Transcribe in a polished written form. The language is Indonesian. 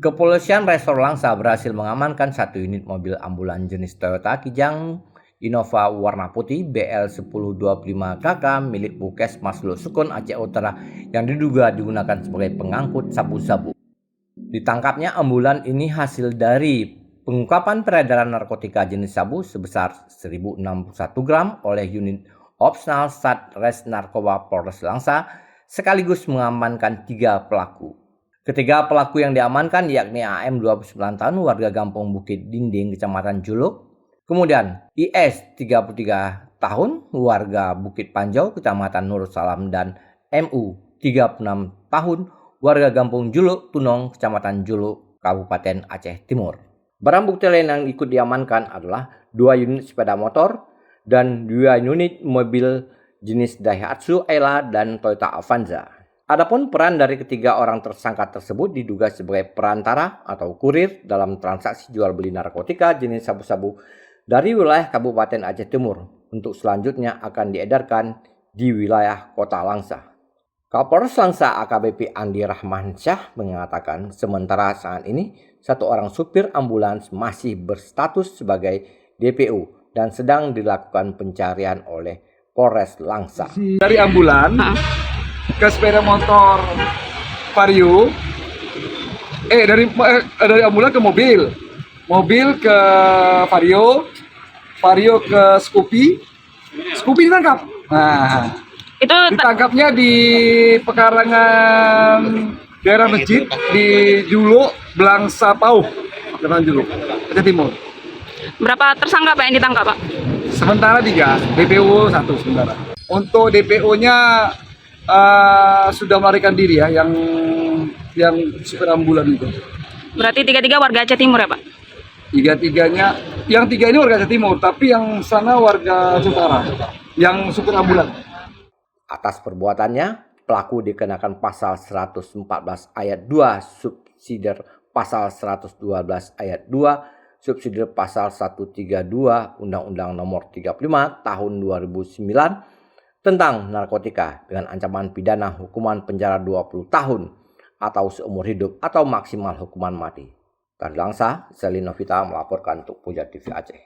Kepolisian Resor Langsa berhasil mengamankan satu unit mobil ambulan jenis Toyota Kijang Innova warna putih BL1025KK milik Puskesmas Lusukun Aceh Utara yang diduga digunakan sebagai pengangkut sabu-sabu. Ditangkapnya ambulan ini hasil dari pengungkapan peredaran narkotika jenis sabu sebesar 1061 gram oleh unit Opsional Satres Narkoba Polres Langsa sekaligus mengamankan 3 pelaku. Ketiga pelaku yang diamankan yakni AM 29 tahun warga Kampung Bukit Dinding Kecamatan Juluk, kemudian IS 33 tahun warga Bukit Panjau Kecamatan Nur Salam dan MU 36 tahun warga Kampung Juluk Tunong Kecamatan Juluk Kabupaten Aceh Timur. Barang bukti lain yang ikut diamankan adalah 2 unit sepeda motor dan 2 unit mobil jenis Daihatsu Ayla dan Toyota Avanza. Adapun peran dari ketiga orang tersangka tersebut diduga sebagai perantara atau kurir dalam transaksi jual beli narkotika jenis sabu-sabu dari wilayah Kabupaten Aceh Timur untuk selanjutnya akan diedarkan di wilayah Kota Langsa. Kapolres Langsa AKBP Andi Rahmansyah mengatakan sementara saat ini satu orang supir ambulans masih berstatus sebagai DPO dan sedang dilakukan pencarian oleh Polres Langsa. Dari ambulan ke sepeda motor Vario, dari ambulan ke mobil ke Vario ke Scoopy ditangkap. Nah, itu ditangkapnya di pekarangan daerah masjid di Juluk, Blangsa Pauh, Kecamatan Juluk, Aceh Timur. Berapa tersangka Pak yang ditangkap Pak? Sementara 3, DPO 1 sementara. Untuk DPO-nya sudah melarikan diri ya, yang supir ambulan itu. Berarti 3 warga Aceh Timur ya Pak? 3-tiganya, yang 3 ini warga Aceh Timur, tapi yang sana warga Utara, yang supir ambulan. Atas perbuatannya, pelaku dikenakan pasal 114 ayat 2 subsidiar pasal 112 ayat 2 subsidiar pasal 132 Undang-Undang Nomor 35 Tahun 2009 tentang narkotika dengan ancaman pidana hukuman penjara 20 tahun atau seumur hidup atau maksimal hukuman mati. Dari Langsa, Selin Novita melaporkan untuk Puja TV Aceh.